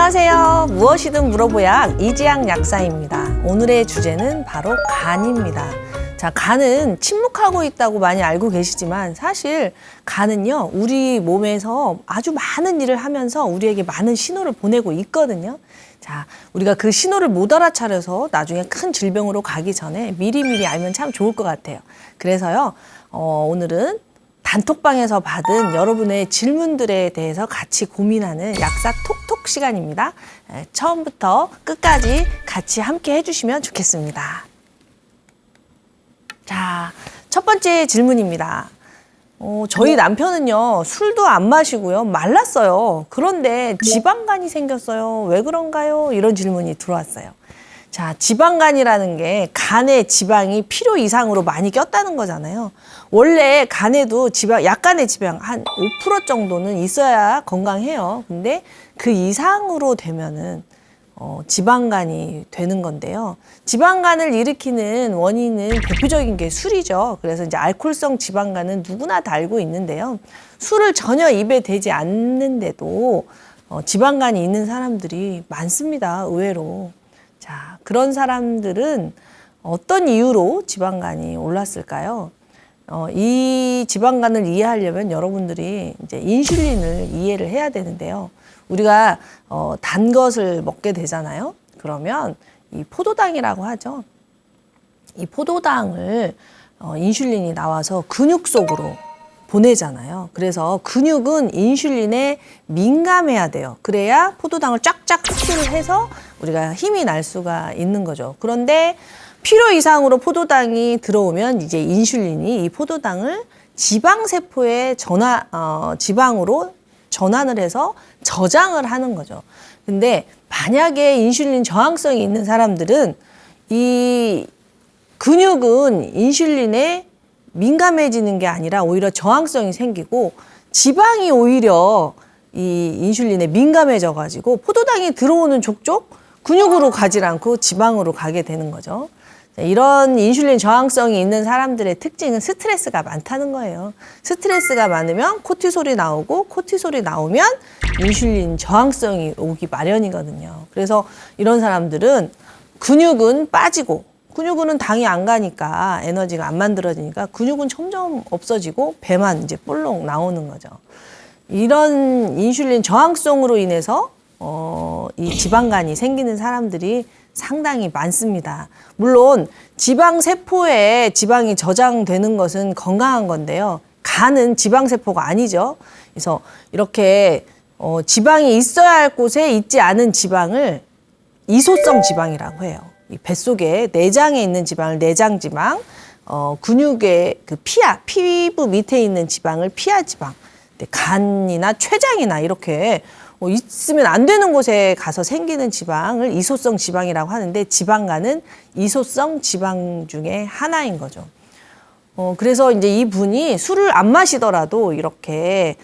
안녕하세요. 무엇이든 물어보약 이지양 약사입니다. 오늘의 주제는 바로 간입니다. 자, 간은 침묵하고 있다고 많이 알고 계시지만 사실 간은요, 우리 몸에서 아주 많은 일을 하면서 우리에게 많은 신호를 보내고 있거든요. 자, 우리가 그 신호를 못 알아차려서 나중에 큰 질병으로 가기 전에 미리미리 알면 참 좋을 것 같아요. 그래서요, 오늘은 단톡방에서 받은 여러분의 질문들에 대해서 같이 고민하는 약사 톡톡 시간입니다. 처음부터 끝까지 같이 함께 해주시면 좋겠습니다. 자, 첫 번째 질문입니다. 저희 남편은요, 술도 안 마시고요, 말랐어요. 그런데 지방간이 생겼어요. 왜 그런가요? 이런 질문이 들어왔어요. 자, 지방간이라는 게 간에 지방이 필요 이상으로 많이 꼈다는 거잖아요. 원래 간에도 약간의 지방 한 5% 정도는 있어야 건강해요. 근데 그 이상으로 되면은 지방간이 되는 건데요. 지방간을 일으키는 원인은 대표적인 게 술이죠. 그래서 이제 알코올성 지방간은 누구나 다 알고 있는데요. 술을 전혀 입에 대지 않는데도 지방간이 있는 사람들이 많습니다. 의외로. 자, 그런 사람들은 어떤 이유로 지방간이 올랐을까요? 이 지방간을 이해하려면 여러분들이 이제 인슐린을 이해를 해야 되는데요. 우리가 단 것을 먹게 되잖아요. 그러면 이 포도당이라고 하죠. 이 포도당을 인슐린이 나와서 근육 속으로 보내잖아요. 그래서 근육은 인슐린에 민감해야 돼요. 그래야 포도당을 쫙쫙 흡수를 해서 우리가 힘이 날 수가 있는 거죠. 그런데 필요 이상으로 포도당이 들어오면 이제 인슐린이 이 포도당을 지방세포에 지방으로 전환을 해서 저장을 하는 거죠. 근데 만약에 인슐린 저항성이 있는 사람들은 이 근육은 인슐린에 민감해지는 게 아니라 오히려 저항성이 생기고 지방이 오히려 이 인슐린에 민감해져 가지고 포도당이 들어오는 족족 근육으로 가지 않고 지방으로 가게 되는 거죠. 이런 인슐린 저항성이 있는 사람들의 특징은 스트레스가 많다는 거예요. 스트레스가 많으면 코티솔이 나오고 코티솔이 나오면 인슐린 저항성이 오기 마련이거든요. 그래서 이런 사람들은 근육은 빠지고 근육은 당이 안 가니까 에너지가 안 만들어지니까 근육은 점점 없어지고 배만 이제 볼록 나오는 거죠. 이런 인슐린 저항성으로 인해서 이 지방간이 생기는 사람들이 상당히 많습니다. 물론 지방세포에 지방이 저장되는 것은 건강한 건데요. 간은 지방세포가 아니죠. 그래서 이렇게 지방이 있어야 할 곳에 있지 않은 지방을 이소성 지방이라고 해요. 이 뱃속에 내장에 있는 지방을 내장지방, 근육의 그 피부 밑에 있는 지방을 피하지방, 간이나 췌장이나 이렇게 있으면 안 되는 곳에 가서 생기는 지방을 이소성 지방이라고 하는데 지방간은 이소성 지방 중에 하나인 거죠. 그래서 이제 이분이 술을 안 마시더라도 이렇게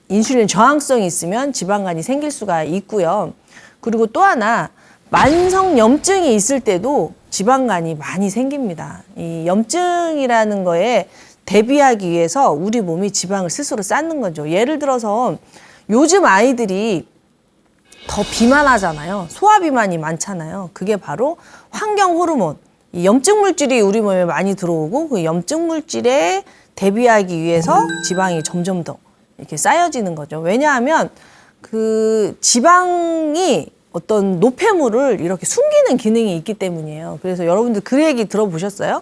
인슐린 저항성이 있으면 지방간이 생길 수가 있고요. 그리고 또 하나 만성 염증이 있을 때도 지방간이 많이 생깁니다. 이 염증이라는 거에 대비하기 위해서 우리 몸이 지방을 스스로 쌓는 거죠. 예를 들어서 요즘 아이들이 더 비만하잖아요. 소화비만이 많잖아요. 그게 바로 환경 호르몬, 이 염증 물질이 우리 몸에 많이 들어오고 그 염증 물질에 대비하기 위해서 지방이 점점 더 이렇게 쌓여지는 거죠. 왜냐하면 그 지방이 어떤 노폐물을 이렇게 숨기는 기능이 있기 때문이에요. 그래서 여러분들 그 얘기 들어보셨어요?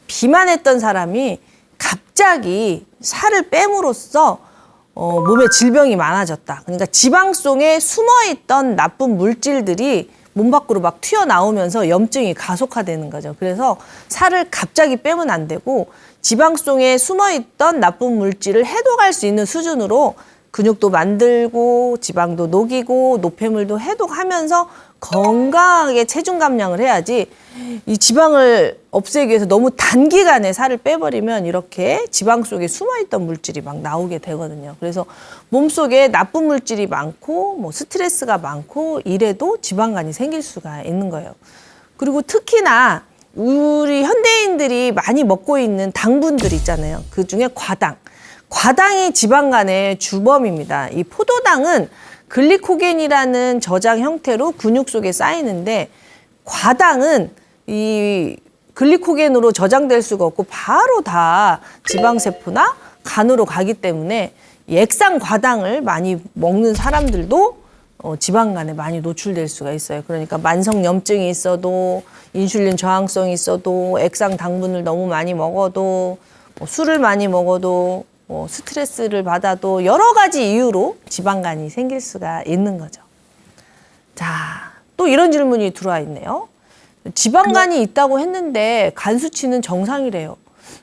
비만했던 사람이 갑자기 살을 뺨으로써 몸에 질병이 많아졌다. 그러니까 지방 속에 숨어있던 나쁜 물질들이 몸 밖으로 막 튀어나오면서 염증이 가속화되는 거죠. 그래서 살을 갑자기 빼면 안 되고 지방 속에 숨어있던 나쁜 물질을 해독할 수 있는 수준으로 근육도 만들고 지방도 녹이고 노폐물도 해독하면서 건강하게 체중 감량을 해야지 이 지방을 없애기 위해서 너무 단기간에 살을 빼버리면 이렇게 지방 속에 숨어있던 물질이 막 나오게 되거든요. 그래서 몸속에 나쁜 물질이 많고 뭐 스트레스가 많고 이래도 지방간이 생길 수가 있는 거예요. 그리고 특히나 우리 현대인들이 많이 먹고 있는 당분들 있잖아요. 그중에 과당이 지방간의 주범입니다. 이 포도당은 글리코겐이라는 저장 형태로 근육 속에 쌓이는데 과당은 이 글리코겐으로 저장될 수가 없고 바로 다 지방세포나 간으로 가기 때문에 액상 과당을 많이 먹는 사람들도 지방간에 많이 노출될 수가 있어요. 그러니까 만성 염증이 있어도 인슐린 저항성이 있어도 액상 당분을 너무 많이 먹어도 술을 많이 먹어도 스트레스를 받아도 여러 가지 이유로 지방간이 생길 수가 있는 거죠. 자, 또 이런 질문이 들어와 있네요. 지방간이 있다고 했는데 간 수치는 정상이래요.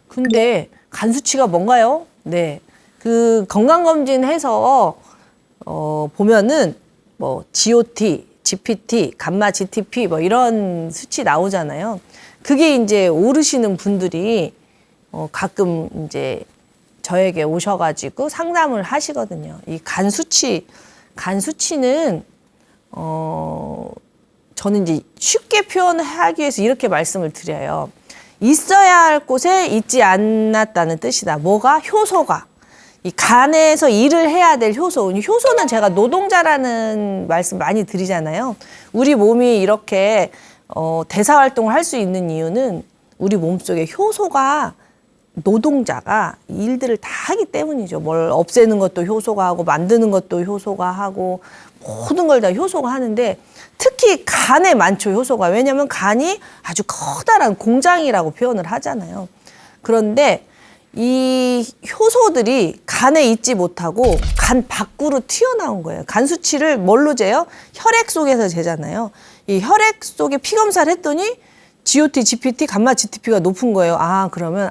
근데 간 수치가 뭔가요? 네, 그 건강검진해서 보면은 뭐 GOT, GPT, 감마 GTP 뭐 이런 수치 나오잖아요. 그게 이제 오르시는 분들이 가끔 이제 저에게 오셔가지고 상담을 하시거든요. 이 간 수치는 저는 이제 쉽게 표현하기 위해서 이렇게 말씀을 드려요. 있어야 할 곳에 있지 않았다는 뜻이다. 뭐가? 효소가. 이 간에서 일을 해야 될 효소. 효소는 제가 노동자라는 말씀 많이 드리잖아요. 우리 몸이 이렇게 대사활동을 할 수 있는 이유는 우리 몸속에 효소가 노동자가 일들을 다 하기 때문이죠. 뭘 없애는 것도 효소가 하고 만드는 것도 효소가 하고 모든 걸 다 효소가 하는데 특히 간에 많죠, 효소가. 왜냐하면 간이 아주 커다란 공장이라고 표현을 하잖아요. 그런데 이 효소들이 간에 있지 못하고 간 밖으로 튀어나온 거예요. 간 수치를 뭘로 재요? 혈액 속에서 재잖아요. 이 혈액 속에 피 검사를 했더니 GOT, GPT, 감마 GTP가 높은 거예요. 그러면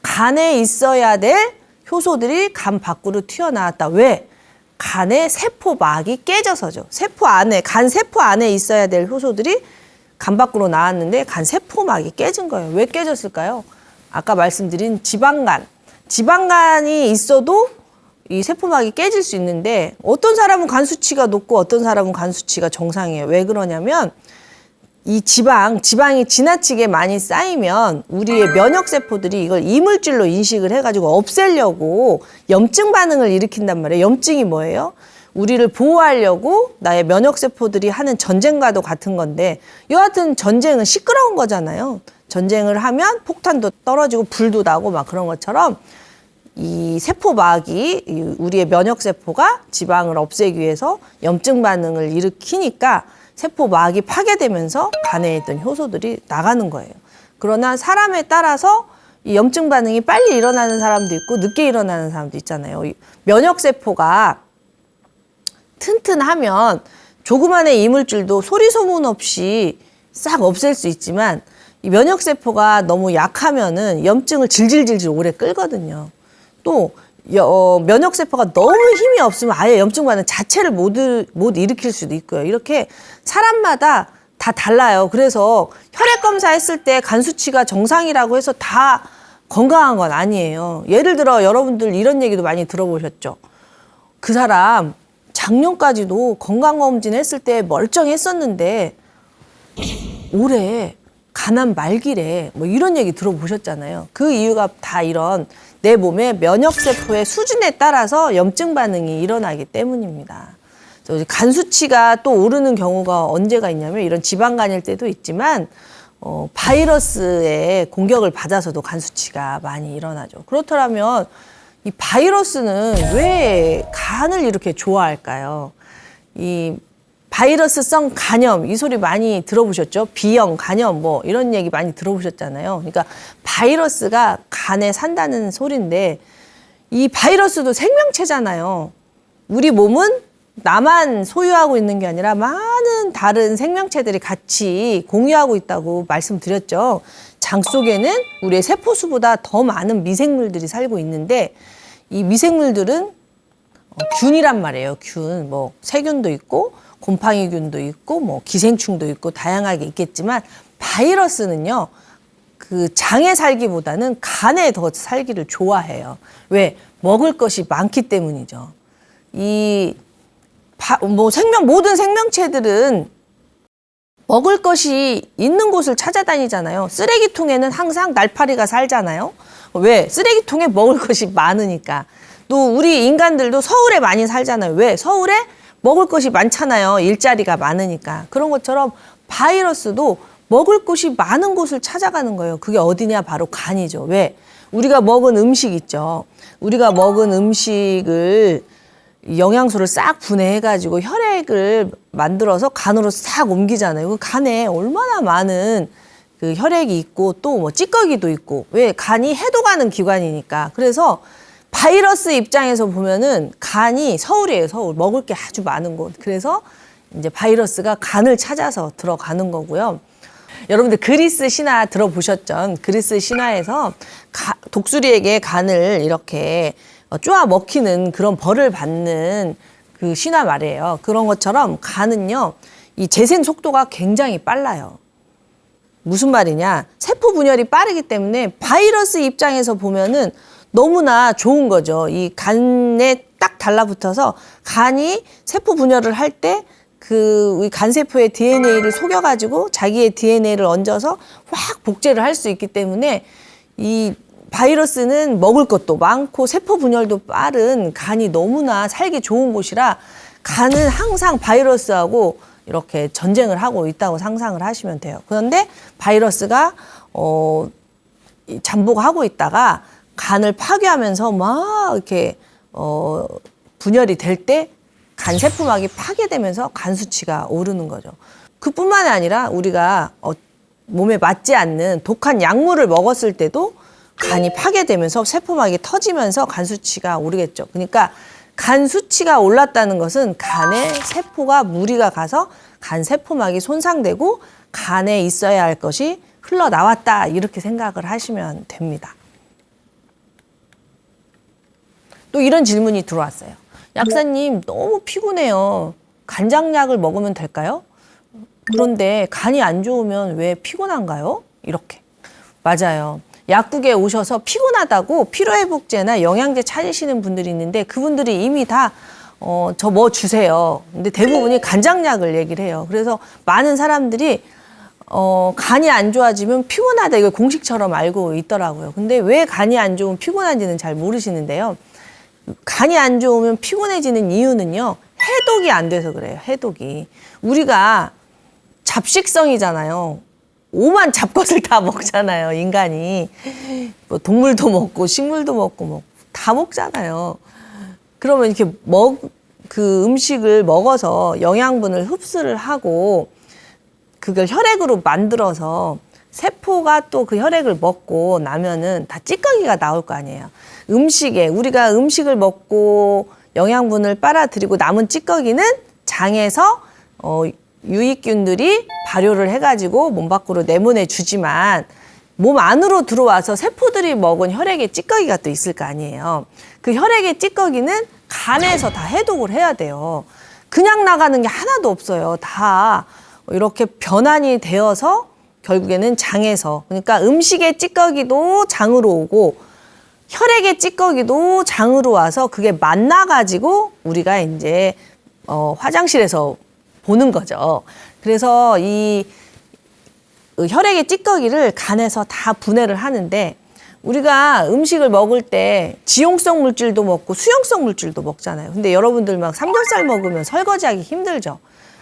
간에 있어야 될 효소들이 간 밖으로 튀어나왔다. 왜? 간의 세포막이 깨져서죠. 간 세포 안에 있어야 될 효소들이 간 밖으로 나왔는데 간 세포막이 깨진 거예요. 왜 깨졌을까요? 아까 말씀드린 지방간이 있어도 이 세포막이 깨질 수 있는데 어떤 사람은 간 수치가 높고 어떤 사람은 간 수치가 정상이에요. 왜 그러냐면 이 지방이 지나치게 많이 쌓이면 우리의 면역세포들이 이걸 이물질로 인식을 해가지고 없애려고 염증 반응을 일으킨단 말이에요. 염증이 뭐예요? 우리를 보호하려고 나의 면역세포들이 하는 전쟁과도 같은 건데 여하튼 전쟁은 시끄러운 거잖아요. 전쟁을 하면 폭탄도 떨어지고 불도 나고 막 그런 것처럼 이 세포막이 우리의 면역세포가 지방을 없애기 위해서 염증 반응을 일으키니까 세포막이 파괴되면서 간에 있던 효소들이 나가는 거예요. 그러나 사람에 따라서 이 염증 반응이 빨리 일어나는 사람도 있고 늦게 일어나는 사람도 있잖아요. 면역세포가 튼튼하면 조그만한 이물질도 소리 소문 없이 싹 없앨 수 있지만 이 면역세포가 너무 약하면은 염증을 질질질질 오래 끌거든요. 또 면역세포가 너무 힘이 없으면 아예 염증 반응 자체를 못 일으킬 수도 있고요. 이렇게 사람마다 다 달라요. 그래서 혈액 검사했을 때 간 수치가 정상이라고 해서 다 건강한 건 아니에요. 예를 들어 여러분들 이런 얘기도 많이 들어보셨죠. 그 사람 작년까지도 건강검진 했을 때 멀쩡했었는데 올해 간암 말기래 뭐 이런 얘기 들어보셨잖아요. 그 이유가 다 이런 내 몸의 면역세포의 수준에 따라서 염증 반응이 일어나기 때문입니다. 간 수치가 또 오르는 경우가 언제가 있냐면 이런 지방간일 때도 있지만 바이러스의 공격을 받아서도 간 수치가 많이 일어나죠. 그렇더라면 이 바이러스는 왜 간을 이렇게 좋아할까요? 이 바이러스성 간염 이 소리 많이 들어보셨죠? B형 간염 뭐 이런 얘기 많이 들어보셨잖아요. 그러니까 바이러스가 간에 산다는 소리인데 이 바이러스도 생명체잖아요. 우리 몸은 나만 소유하고 있는 게 아니라 많은 다른 생명체들이 같이 공유하고 있다고 말씀드렸죠. 장 속에는 우리의 세포수보다 더 많은 미생물들이 살고 있는데 이 미생물들은 균이란 말이에요. 균, 뭐 세균도 있고 곰팡이균도 있고 뭐 기생충도 있고 다양하게 있겠지만 바이러스는요. 그 장에 살기보다는 간에 더 살기를 좋아해요. 왜? 먹을 것이 많기 때문이죠. 모든 생명체들은 먹을 것이 있는 곳을 찾아다니잖아요. 쓰레기통에는 항상 날파리가 살잖아요. 왜? 쓰레기통에 먹을 것이 많으니까. 또 우리 인간들도 서울에 많이 살잖아요. 왜? 서울에 먹을 것이 많잖아요. 일자리가 많으니까. 그런 것처럼 바이러스도 먹을 곳이 많은 곳을 찾아가는 거예요. 그게 어디냐? 바로 간이죠. 왜? 우리가 먹은 음식 있죠. 우리가 먹은 음식을 영양소를 싹 분해해가지고 혈액을 만들어서 간으로 싹 옮기잖아요. 그 간에 얼마나 많은 그 혈액이 있고 또 뭐 찌꺼기도 있고. 왜? 간이 해독하는 기관이니까. 그래서 바이러스 입장에서 보면은 간이 서울이에요. 서울. 먹을 게 아주 많은 곳. 그래서 이제 바이러스가 간을 찾아서 들어가는 거고요. 여러분들 그리스 신화 들어보셨죠? 그리스 신화에서 독수리에게 간을 이렇게 쪼아 먹히는 그런 벌을 받는 그 신화 말이에요. 그런 것처럼 간은요, 이 재생 속도가 굉장히 빨라요. 무슨 말이냐? 세포 분열이 빠르기 때문에 바이러스 입장에서 보면은 너무나 좋은 거죠. 이 간에 딱 달라붙어서 간이 세포 분열을 할 때 그 간세포의 DNA를 속여가지고 자기의 DNA를 얹어서 확 복제를 할 수 있기 때문에 이 바이러스는 먹을 것도 많고 세포 분열도 빠른 간이 너무나 살기 좋은 곳이라 간은 항상 바이러스하고 이렇게 전쟁을 하고 있다고 상상을 하시면 돼요. 그런데 바이러스가 잠복하고 있다가 간을 파괴하면서 막 이렇게 분열이 될 때 간세포막이 파괴되면서 간 수치가 오르는 거죠. 그뿐만이 아니라 우리가 몸에 맞지 않는 독한 약물을 먹었을 때도 간이 파괴되면서 세포막이 터지면서 간 수치가 오르겠죠. 그러니까 간 수치가 올랐다는 것은 간에 세포가 무리가 가서 간 세포막이 손상되고 간에 있어야 할 것이 흘러나왔다, 이렇게 생각을 하시면 됩니다. 또 이런 질문이 들어왔어요. 약사님, 너무 피곤해요. 간장약을 먹으면 될까요? 그런데 간이 안 좋으면 왜 피곤한가요? 이렇게. 맞아요. 약국에 오셔서 피곤하다고 피로회복제나 영양제 찾으시는 분들이 있는데 그분들이 이미 다 저 뭐 주세요. 근데 대부분이 간장약을 얘기를 해요. 그래서 많은 사람들이 간이 안 좋아지면 피곤하다, 이걸 공식처럼 알고 있더라고요. 근데 왜 간이 안 좋으면 피곤한지는 잘 모르시는데요. 간이 안 좋으면 피곤해지는 이유는요, 해독이 안 돼서 그래요. 해독이. 우리가 잡식성이잖아요. 오만 잡것을 다 먹잖아요, 인간이. 뭐 동물도 먹고 식물도 먹고 뭐 다 먹잖아요. 그러면 이렇게 그 음식을 먹어서 영양분을 흡수를 하고 그걸 혈액으로 만들어서 세포가 또 그 혈액을 먹고 나면은 다 찌꺼기가 나올 거 아니에요. 우리가 음식을 먹고 영양분을 빨아들이고 남은 찌꺼기는 장에서 유익균들이 발효를 해가지고 몸 밖으로 내보내 주지만 몸 안으로 들어와서 세포들이 먹은 혈액의 찌꺼기가 또 있을 거 아니에요. 그 혈액의 찌꺼기는 간에서 다 해독을 해야 돼요. 그냥 나가는 게 하나도 없어요. 다 이렇게 변환이 되어서 결국에는 장에서, 그러니까 음식의 찌꺼기도 장으로 오고 혈액의 찌꺼기도 장으로 와서 그게 만나가지고 우리가 이제 화장실에서 보는 거죠. 그래서 이 혈액의 찌꺼기를 간에서 다 분해를 하는데 우리가 음식을 먹을 때 지용성 물질도 먹고 수용성 물질도 먹잖아요. 근데 여러분들 막 삼겹살 먹으면 설거지하기 힘들죠.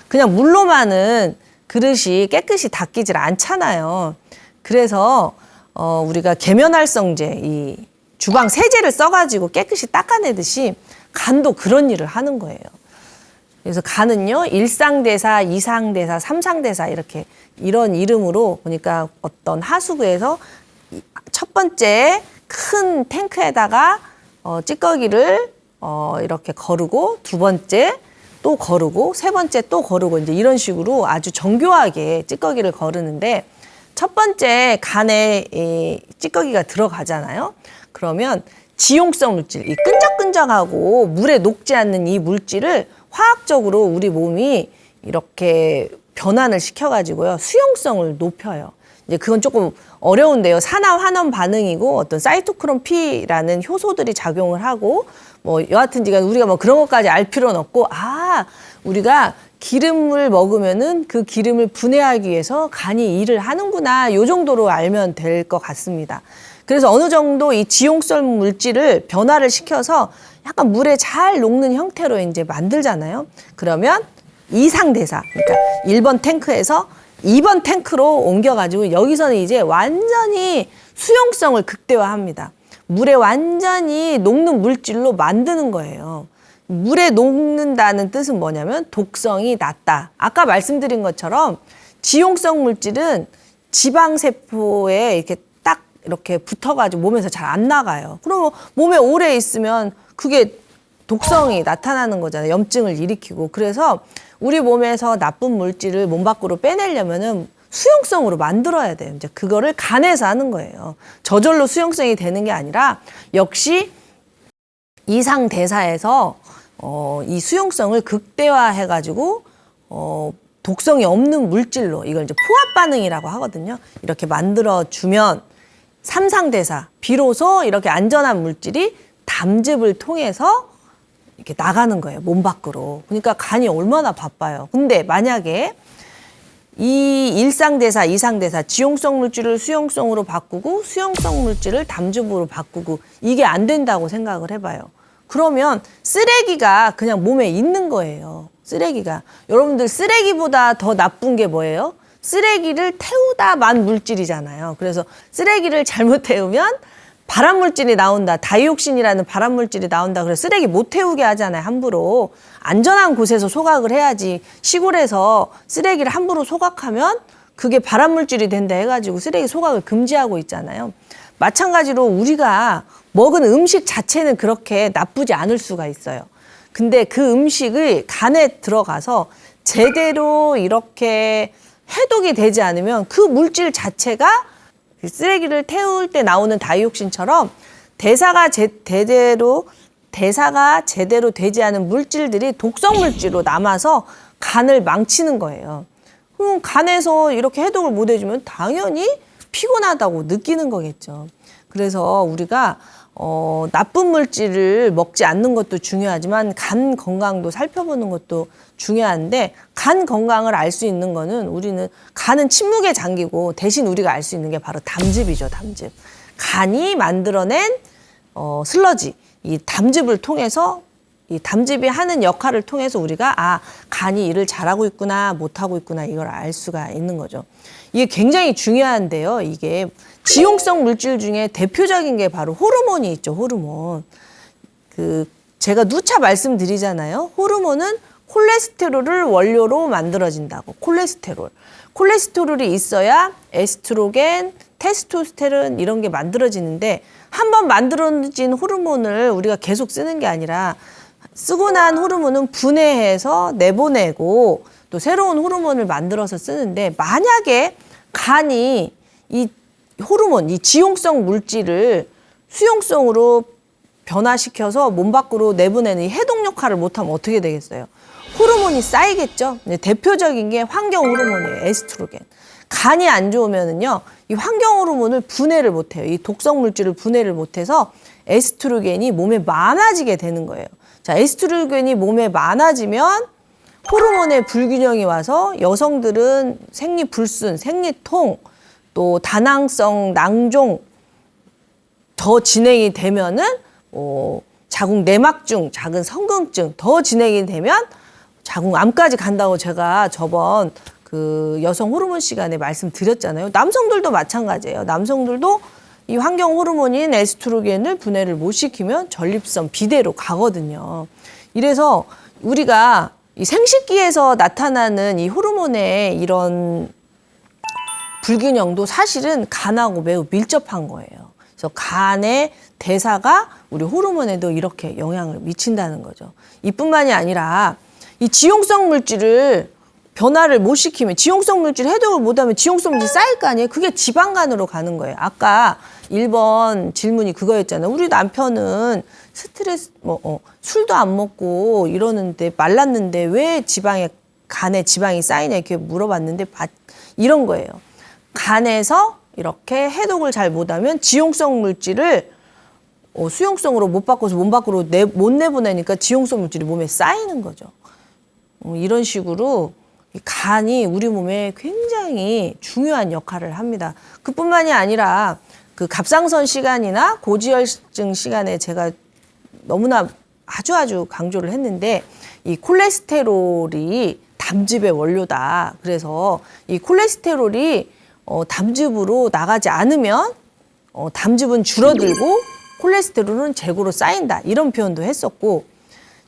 그냥 물로만은 그릇이 깨끗이 닦이질 않잖아요. 그래서 우리가 계면활성제, 이 주방 세제를 써가지고 깨끗이 닦아내듯이 간도 그런 일을 하는 거예요. 그래서 간은요, 일상대사, 이상대사, 삼상대사 이런 이름으로, 그러니까 어떤 하수구에서 첫 번째 큰 탱크에다가 찌꺼기를 이렇게 거르고, 두 번째 또 거르고, 세 번째 또 거르고, 이제 이런 식으로 아주 정교하게 찌꺼기를 거르는데, 첫 번째 간에 이 찌꺼기가 들어가잖아요. 그러면 지용성 물질, 이 끈적끈적하고 물에 녹지 않는 이 물질을 화학적으로 우리 몸이 이렇게 변환을 시켜가지고요, 수용성을 높여요. 이제 그건 조금 어려운데요. 산화 환원 반응이고 어떤 사이토크롬 P라는 효소들이 작용을 하고 뭐 여하튼지간 우리가 뭐 그런 것까지 알 필요는 없고, 우리가 기름을 먹으면은 그 기름을 분해하기 위해서 간이 일을 하는구나, 요 정도로 알면 될 것 같습니다. 그래서 어느 정도 이 지용성 물질을 변화를 시켜서 약간 물에 잘 녹는 형태로 이제 만들잖아요. 그러면 이상대사, 그러니까 1번 탱크에서 2번 탱크로 옮겨가지고 여기서는 이제 완전히 수용성을 극대화합니다. 물에 완전히 녹는 물질로 만드는 거예요. 물에 녹는다는 뜻은 뭐냐면 독성이 낮다. 아까 말씀드린 것처럼 지용성 물질은 지방세포에 이렇게 딱 이렇게 붙어가지고 몸에서 잘 안 나가요. 그러면 몸에 오래 있으면 그게 독성이 나타나는 거잖아요. 염증을 일으키고. 그래서 우리 몸에서 나쁜 물질을 몸 밖으로 빼내려면은 수용성으로 만들어야 돼요. 이제 그거를 간에서 하는 거예요. 저절로 수용성이 되는 게 아니라 역시 이상대사에서 이 수용성을 극대화해가지고 독성이 없는 물질로 이걸 이제 포화 반응이라고 하거든요. 이렇게 만들어주면 삼상대사, 비로소 이렇게 안전한 물질이 담즙을 통해서 이렇게 나가는 거예요. 몸 밖으로. 그러니까 간이 얼마나 바빠요. 근데 만약에 이 일상대사, 이상대사, 지용성 물질을 수용성으로 바꾸고 수용성 물질을 담즙으로 바꾸고 이게 안 된다고 생각을 해봐요. 그러면 쓰레기가 그냥 몸에 있는 거예요. 쓰레기가. 여러분들 쓰레기보다 더 나쁜 게 뭐예요? 쓰레기를 태우다만 물질이잖아요. 그래서 쓰레기를 잘못 태우면 발암물질이 나온다. 다이옥신이라는 발암물질이 나온다. 그래서 쓰레기 못 태우게 하잖아요. 함부로. 안전한 곳에서 소각을 해야지. 시골에서 쓰레기를 함부로 소각하면 그게 발암물질이 된다 해가지고 쓰레기 소각을 금지하고 있잖아요. 마찬가지로 우리가 먹은 음식 자체는 그렇게 나쁘지 않을 수가 있어요. 근데 그 음식을 간에 들어가서 제대로 이렇게 해독이 되지 않으면 그 물질 자체가 쓰레기를 태울 때 나오는 다이옥신처럼 대사가 제대로 되지 않은 물질들이 독성 물질로 남아서 간을 망치는 거예요. 그럼 간에서 이렇게 해독을 못 해주면 당연히 피곤하다고 느끼는 거겠죠. 그래서 우리가 나쁜 물질을 먹지 않는 것도 중요하지만 간 건강도 살펴보는 것도 중요한데 간 건강을 알 수 있는 거는 우리는 간은 침묵의 장기고 대신 우리가 알 수 있는 게 바로 담즙이죠. 담즙. 간이 만들어낸 슬러지. 이 담즙을 통해서 이 담즙이 하는 역할을 통해서 우리가 간이 일을 잘하고 있구나 못하고 있구나 이걸 알 수가 있는 거죠. 이게 굉장히 중요한데요. 이게 지용성 물질 중에 대표적인 게 바로 호르몬이 있죠. 호르몬. 제가 누차 말씀드리잖아요. 호르몬은 콜레스테롤을 원료로 만들어진다고. 콜레스테롤이 있어야 에스트로겐, 테스토스테론 이런 게 만들어지는데 한번 만들어진 호르몬을 우리가 계속 쓰는 게 아니라 쓰고 난 호르몬은 분해해서 내보내고 또 새로운 호르몬을 만들어서 쓰는데 만약에 간이 이 호르몬, 이 지용성 물질을 수용성으로 변화시켜서 몸 밖으로 내보내는 이 해독 역할을 못하면 어떻게 되겠어요? 호르몬이 쌓이겠죠. 대표적인 게 환경 호르몬이에요. 에스트로겐. 간이 안 좋으면은요, 이 환경 호르몬을 분해를 못해요. 이 독성 물질을 분해를 못해서 에스트로겐이 몸에 많아지게 되는 거예요. 자, 에스트로겐이 몸에 많아지면 호르몬의 불균형이 와서 여성들은 생리불순, 생리통, 또 다낭성 낭종 더 진행이 되면은 자궁 내막증, 작은 성경증 더 진행이 되면 자궁암까지 간다고 제가 저번 그 여성 호르몬 시간에 말씀드렸잖아요. 남성들도 마찬가지예요. 남성들도 이 환경 호르몬인 에스트로겐을 분해를 못 시키면 전립선 비대로 가거든요. 이래서 우리가 이 생식기에서 나타나는 이 호르몬의 이런 불균형도 사실은 간하고 매우 밀접한 거예요. 그래서 간의 대사가 우리 호르몬에도 이렇게 영향을 미친다는 거죠. 이뿐만이 아니라 이 지용성 물질을 변화를 못 시키면 지용성 물질 해독을 못하면 지용성 물질 쌓일 거 아니에요. 그게 지방간으로 가는 거예요. 아까 1번 질문이 그거였잖아요. 우리 남편은 스트레스 술도 안 먹고 이러는데 말랐는데 왜 간에 지방이 쌓이냐 이렇게 물어봤는데 이런 거예요. 간에서 이렇게 해독을 잘 못하면 지용성 물질을 수용성으로 못 바꿔서 몸 밖으로 못 내보내니까 지용성 물질이 몸에 쌓이는 거죠. 이런 식으로 간이 우리 몸에 굉장히 중요한 역할을 합니다. 그뿐만이 아니라 그 갑상선 시간이나 고지혈증 시간에 제가 너무나 아주 강조를 했는데 이 콜레스테롤이 담즙의 원료다. 그래서 이 콜레스테롤이 담즙으로 나가지 않으면 담즙은 줄어들고 콜레스테롤은 재고로 쌓인다. 이런 표현도 했었고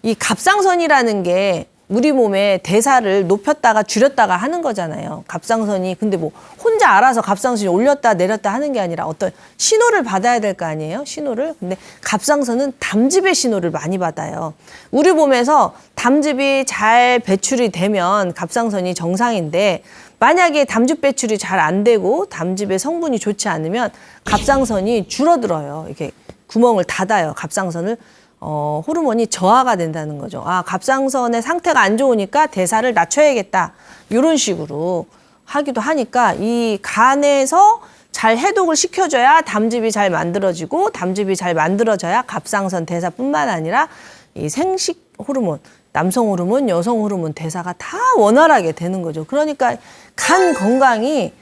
이 갑상선이라는 게 우리 몸의 대사를 높였다가 줄였다가 하는 거잖아요. 갑상선이 근데 뭐 혼자 알아서 갑상선이 올렸다 내렸다 하는 게 아니라 어떤 신호를 받아야 될 거 아니에요. 신호를. 근데 갑상선은 담즙의 신호를 많이 받아요. 우리 몸에서 담즙이 잘 배출이 되면 갑상선이 정상인데 만약에 담즙 배출이 잘 안 되고 담즙의 성분이 좋지 않으면 갑상선이 줄어들어요. 이렇게 구멍을 닫아요. 갑상선을 호르몬이 저하가 된다는 거죠. 아, 갑상선의 상태가 안 좋으니까 대사를 낮춰야겠다. 이런 식으로 하기도 하니까 이 간에서 잘 해독을 시켜줘야 담즙이 잘 만들어지고 담즙이 잘 만들어져야 갑상선 대사뿐만 아니라 이 생식 호르몬, 남성 호르몬, 여성 호르몬 대사가 다 원활하게 되는 거죠. 그러니까 간 건강이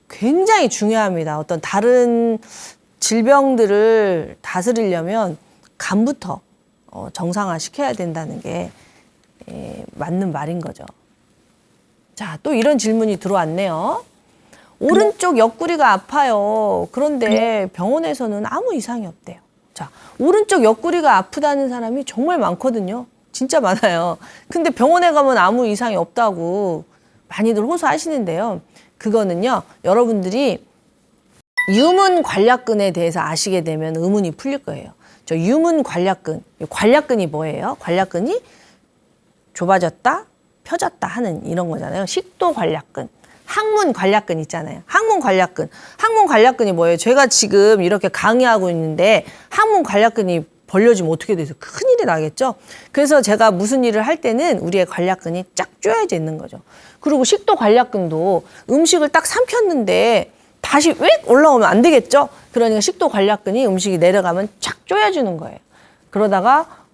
굉장히 중요합니다. 어떤 다른 질병들을 다스리려면 간부터 정상화 시켜야 된다는 게 맞는 말인 거죠. 자, 또 이런 질문이 들어왔네요. 오른쪽 옆구리가 아파요. 그런데 병원에서는 아무 이상이 없대요. 자, 오른쪽 옆구리가 아프다는 사람이 정말 많거든요. 진짜 많아요. 근데 병원에 가면 아무 이상이 없다고 많이들 호소하시는데요. 그거는요, 여러분들이 유문 관략근에 대해서 아시게 되면 의문이 풀릴 거예요. 저 유문 관략근, 관략근이 뭐예요? 관략근이 좁아졌다, 펴졌다 하는 이런 거잖아요. 식도 관략근, 항문 관략근 있잖아요. 항문 관략근, 항문 관략근이 뭐예요? 제가 지금 이렇게 강의하고 있는데 항문 관략근이 벌려지면 어떻게 돼서 큰일이 나겠죠? 그래서 제가 무슨 일을 할 때는 우리의 관략근이 쫙 조여져 있는 거죠. 그리고 식도 관략근도 음식을 딱 삼켰는데 다시 왜 올라오면 안 되겠죠? 그러니까 식도 관략근이 음식이 내려가면 쫙 조여주는 거예요. 그러다가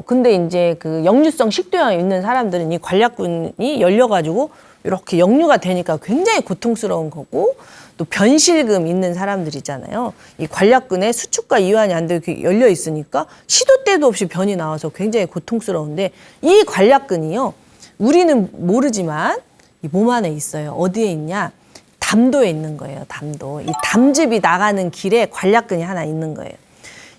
근데 이제 그 역류성 식도염이 있는 사람들은 이 관략근이 열려가지고 이렇게 역류가 되니까 굉장히 고통스러운 거고, 또 변실금 있는 사람들 있잖아요. 이 관략근에 수축과 이완이 안 되고 이렇게 열려 있으니까 시도 때도 없이 변이 나와서 굉장히 고통스러운데, 이 관략근이요, 우리는 모르지만 이 몸 안에 있어요. 어디에 있냐? 담도에 있는 거예요. 담도. 이 담즙이 나가는 길에 관략근이 하나 있는 거예요.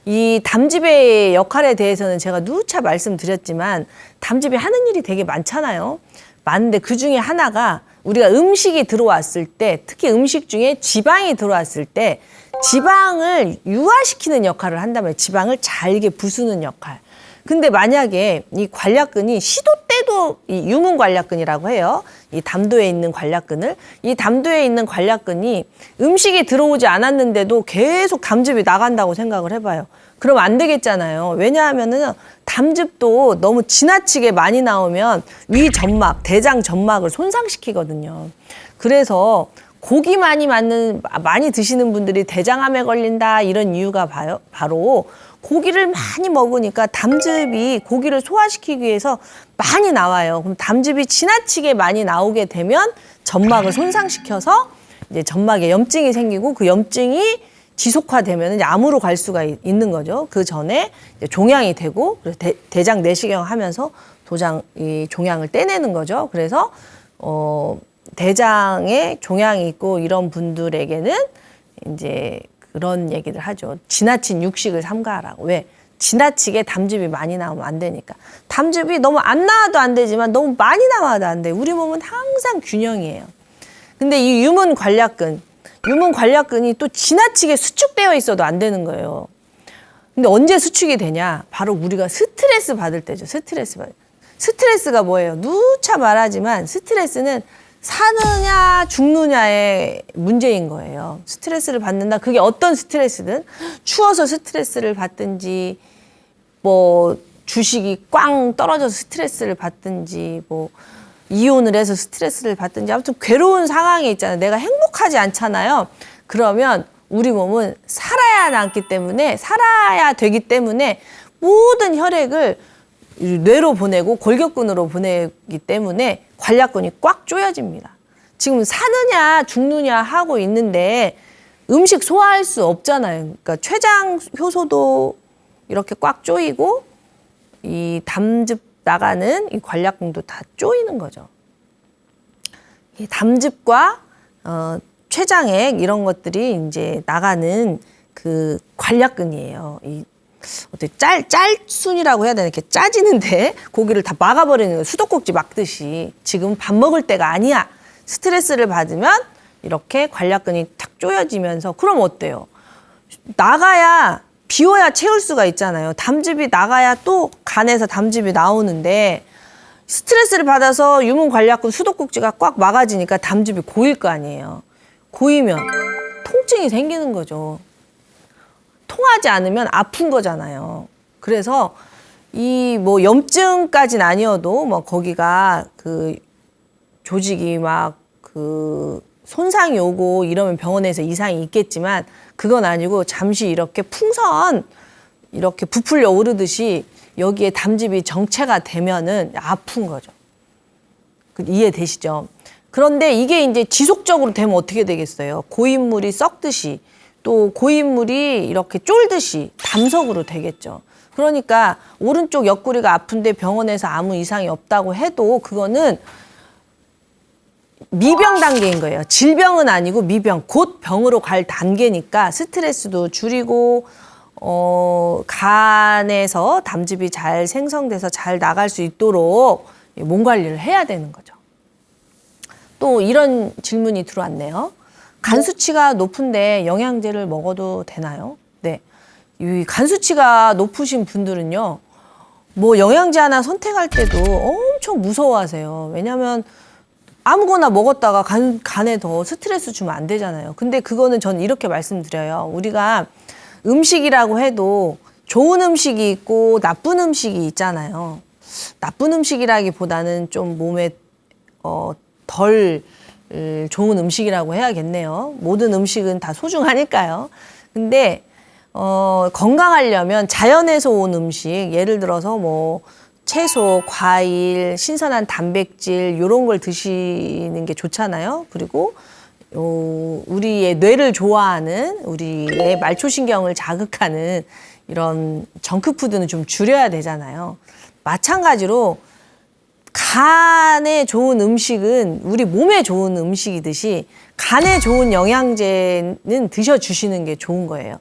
이 담즙의 역할에 대해서는 제가 누차 말씀드렸지만 담즙이 하는 일이 되게 많잖아요. 많은데 그 중에 하나가 우리가 음식이 들어왔을 때, 특히 음식 중에 지방이 들어왔을 때 지방을 유화시키는 역할을 한다면 지방을 잘게 부수는 역할. 근데 만약에 이 관략근이 시도 때도 이 유문 관략근이라고 해요. 이 담도에 있는 관략근을, 이 담도에 있는 관략근이 음식이 들어오지 않았는데도 계속 담즙이 나간다고 생각을 해봐요. 그럼 안 되겠잖아요. 왜냐하면은 담즙도 너무 지나치게 많이 나오면 위 점막, 대장 점막을 손상시키거든요. 그래서 고기 많이 드시는 분들이 대장암에 걸린다, 이런 이유가 바로 고기를 많이 먹으니까 담즙이 고기를 소화시키기 위해서 많이 나와요. 그럼 담즙이 지나치게 많이 나오게 되면 점막을 손상시켜서 이제 점막에 염증이 생기고, 그 염증이 지속화되면 이제 암으로 갈 수가 있는 거죠. 그 전에 이제 종양이 되고, 그래서 대장 내시경 하면서 이 종양을 떼내는 거죠. 그래서 대장에 종양이 있고 이런 분들에게는 이제 그런 얘기를 하죠. 지나친 육식을 삼가하라고. 왜? 지나치게 담즙이 많이 나오면 안 되니까. 담즙이 너무 안 나와도 안 되지만 너무 많이 나와도 안 돼요. 우리 몸은 항상 균형이에요. 근데 이 유문 관략근이 또 지나치게 수축되어 있어도 안 되는 거예요. 근데 언제 수축이 되냐? 바로 우리가 스트레스 받을 때죠. 스트레스가 뭐예요? 누차 말하지만 스트레스는 사느냐 죽느냐의 문제인 거예요. 스트레스를 받는다. 그게 어떤 스트레스든, 추워서 스트레스를 받든지, 뭐 주식이 꽝 떨어져서 스트레스를 받든지, 뭐 이혼을 해서 스트레스를 받든지, 아무튼 괴로운 상황에 있잖아요. 내가 행복하지 않잖아요. 그러면 우리 몸은 살아야 되기 때문에 모든 혈액을 뇌로 보내고 골격근으로 보내기 때문에 관략근이 꽉 조여집니다. 지금 사느냐 죽느냐 하고 있는데 음식 소화할 수 없잖아요. 그러니까 췌장 효소도 이렇게 꽉 조이고 이 담즙 나가는 이 관략근도 다 쪼이는 거죠. 이 담즙과 췌장액 이런 것들이 이제 나가는 그 관략근이에요. 이 어떻게 짤순이라고 해야 되나, 이렇게 짜지는데 고기를 다 막아버리는 거예요. 수도꼭지 막듯이. 지금 밥 먹을 때가 아니야. 스트레스를 받으면 이렇게 관략근이 탁 조여지면서, 그럼 어때요? 나가야, 비워야 채울 수가 있잖아요. 담즙이 나가야 또 간에서 담즙이 나오는데, 스트레스를 받아서 유문 관략근 수도꼭지가 꽉 막아지니까 담즙이 고일 거 아니에요. 고이면 통증이 생기는 거죠. 통하지 않으면 아픈 거잖아요. 그래서 이 뭐 염증까지는 아니어도 뭐 거기가 그 조직이 막 그 손상이 오고 이러면 병원에서 이상이 있겠지만, 그건 아니고 잠시 이렇게 풍선 이렇게 부풀려 오르듯이 여기에 담즙이 정체가 되면은 아픈 거죠. 이해되시죠? 그런데 이게 이제 지속적으로 되면 어떻게 되겠어요? 고인물이 썩듯이, 또 고인물이 이렇게 쫄듯이 담석으로 되겠죠. 그러니까 오른쪽 옆구리가 아픈데 병원에서 아무 이상이 없다고 해도 그거는 미병 단계인 거예요. 질병은 아니고 미병, 곧 병으로 갈 단계니까 스트레스도 줄이고 간에서 담즙이 잘 생성돼서 잘 나갈 수 있도록 몸 관리를 해야 되는 거죠. 또 이런 질문이 들어왔네요. 간 수치가 높은데 영양제를 먹어도 되나요? 네. 이 간 수치가 높으신 분들은요, 뭐 영양제 하나 선택할 때도 엄청 무서워하세요. 왜냐하면 아무거나 먹었다가 간에 더 스트레스 주면 안 되잖아요. 근데 그거는 저는 이렇게 말씀드려요. 우리가 음식이라고 해도 좋은 음식이 있고 나쁜 음식이 있잖아요. 나쁜 음식이라기보다는 좀 몸에 덜 좋은 음식이라고 해야겠네요. 모든 음식은 다 소중하니까요. 근데 건강하려면 자연에서 온 음식, 예를 들어서 뭐 채소, 과일, 신선한 단백질 이런 걸 드시는 게 좋잖아요. 그리고 우리의 뇌를 좋아하는, 우리의 말초신경을 자극하는 이런 정크푸드는 좀 줄여야 되잖아요. 마찬가지로 간에 좋은 음식은 우리 몸에 좋은 음식이듯이 간에 좋은 영양제는 드셔주시는 게 좋은 거예요.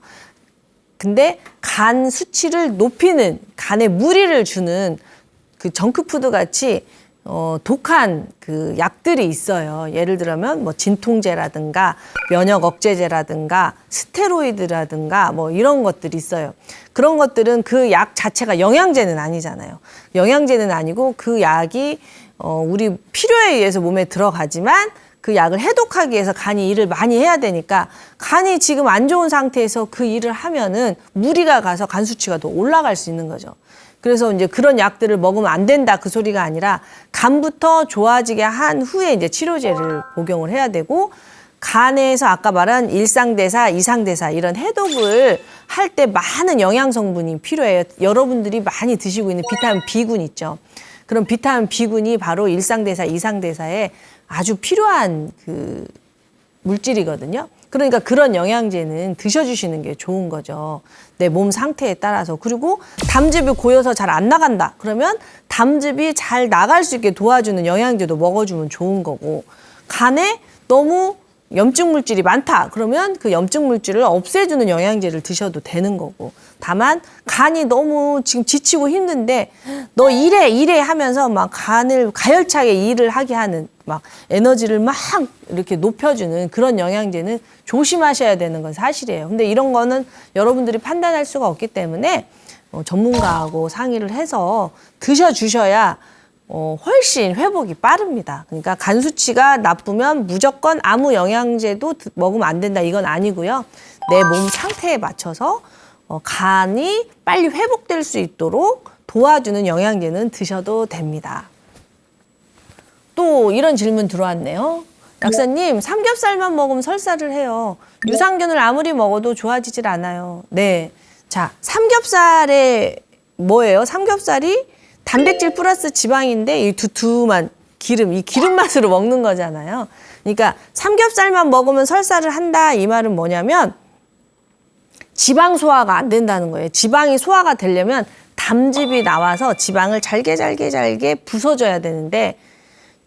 근데 간 수치를 높이는, 간에 무리를 주는 그 정크푸드 같이 독한 그 약들이 있어요. 예를 들면 뭐 진통제라든가 면역 억제제라든가 스테로이드라든가 뭐 이런 것들이 있어요. 그런 것들은 그 약 자체가 영양제는 아니잖아요. 영양제는 아니고 그 약이 우리 필요에 의해서 몸에 들어가지만 그 약을 해독하기 위해서 간이 일을 많이 해야 되니까, 간이 지금 안 좋은 상태에서 그 일을 하면은 무리가 가서 간 수치가 더 올라갈 수 있는 거죠. 그래서 이제 그런 약들을 먹으면 안 된다 그 소리가 아니라, 간부터 좋아지게 한 후에 이제 치료제를 복용을 해야 되고, 간에서 아까 말한 일상대사, 이상대사 이런 해독을 할 때 많은 영양 성분이 필요해요. 여러분들이 많이 드시고 있는 비타민 B군 있죠. 그럼 비타민 B군이 바로 일상대사, 이상대사에 아주 필요한 그 물질이거든요. 그러니까 그런 영양제는 드셔주시는 게 좋은 거죠. 내 몸 상태에 따라서. 그리고 담즙이 고여서 잘 안 나간다. 그러면 담즙이 잘 나갈 수 있게 도와주는 영양제도 먹어주면 좋은 거고, 간에 너무 염증 물질이 많다. 그러면 그 염증 물질을 없애주는 영양제를 드셔도 되는 거고. 다만 간이 너무 지금 지치고 힘든데 너 이래 하면서 막 간을 가열차게 일을 하게 하는, 막 에너지를 막 이렇게 높여주는 그런 영양제는 조심하셔야 되는 건 사실이에요. 근데 이런 거는 여러분들이 판단할 수가 없기 때문에 전문가하고 상의를 해서 드셔주셔야 훨씬 회복이 빠릅니다. 그러니까 간 수치가 나쁘면 무조건 아무 영양제도 먹으면 안 된다, 이건 아니고요. 내 몸 상태에 맞춰서 간이 빨리 회복될 수 있도록 도와주는 영양제는 드셔도 됩니다. 또 이런 질문 들어왔네요. 약사님, 삼겹살만 먹으면 설사를 해요. 유산균을 아무리 먹어도 좋아지질 않아요. 네. 자, 삼겹살에 뭐예요? 삼겹살이 단백질 플러스 지방인데 이 두툼한 기름, 이 기름 맛으로 먹는 거잖아요. 그러니까 삼겹살만 먹으면 설사를 한다, 이 말은 뭐냐면 지방 소화가 안 된다는 거예요. 지방이 소화가 되려면 담즙이 나와서 지방을 잘게 부숴줘야 되는데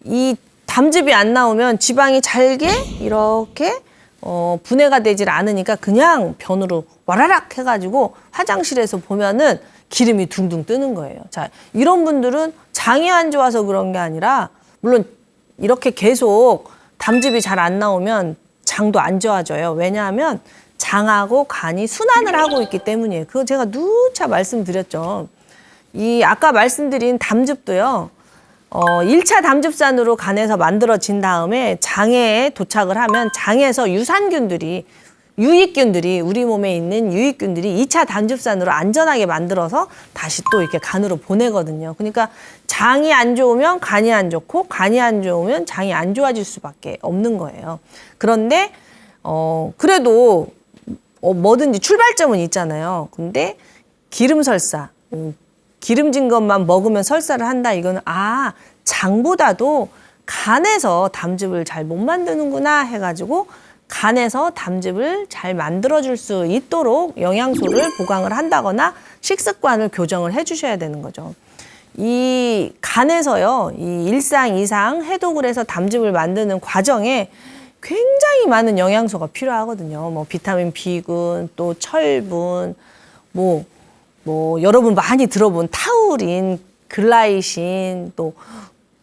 이 담즙이 안 나오면 지방이 잘게 이렇게 분해가 되질 않으니까 그냥 변으로 와라락 해가지고 화장실에서 보면은 기름이 둥둥 뜨는 거예요. 자, 이런 분들은 장이 안 좋아서 그런 게 아니라 물론 이렇게 계속 담즙이 잘 안 나오면 장도 안 좋아져요. 왜냐하면 장하고 간이 순환을 하고 있기 때문이에요. 그거 제가 누차 말씀드렸죠. 이 아까 말씀드린 담즙도요. 1차 담즙산으로 간에서 만들어진 다음에 장에 도착을 하면 장에서 유익균들이 우리 몸에 있는 유익균들이 2차 담즙산으로 안전하게 만들어서 다시 또 이렇게 간으로 보내거든요. 그러니까 장이 안 좋으면 간이 안 좋고 간이 안 좋으면 장이 안 좋아질 수밖에 없는 거예요. 그런데 그래도 뭐든지 출발점은 있잖아요. 근데 기름 설사, 기름진 것만 먹으면 설사를 한다. 이거는 장보다도 간에서 담즙을 잘 못 만드는구나 해가지고 간에서 담즙을 잘 만들어줄 수 있도록 영양소를 보강을 한다거나 식습관을 교정을 해주셔야 되는 거죠. 이 간에서요, 이 일상 이상 해독을 해서 담즙을 만드는 과정에 굉장히 많은 영양소가 필요하거든요. 뭐 비타민 B군, 또 철분, 뭐 여러분 많이 들어본 타우린, 글라이신, 또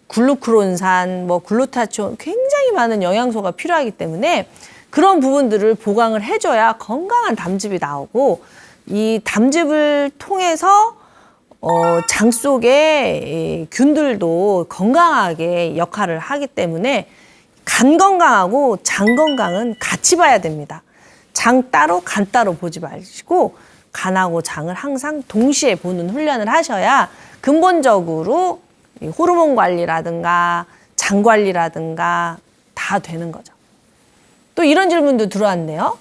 글루크론산, 글루타치온 굉장히 많은 영양소가 필요하기 때문에 그런 부분들을 보강을 해줘야 건강한 담즙이 나오고 이 담즙을 통해서 장 속의 균들도 건강하게 역할을 하기 때문에 간 건강하고 장 건강은 같이 봐야 됩니다. 장 따로 간 따로 보지 마시고 간하고 장을 항상 동시에 보는 훈련을 하셔야 근본적으로 호르몬 관리라든가 장 관리라든가 다 되는 거죠. 또 이런 질문도 들어왔네요.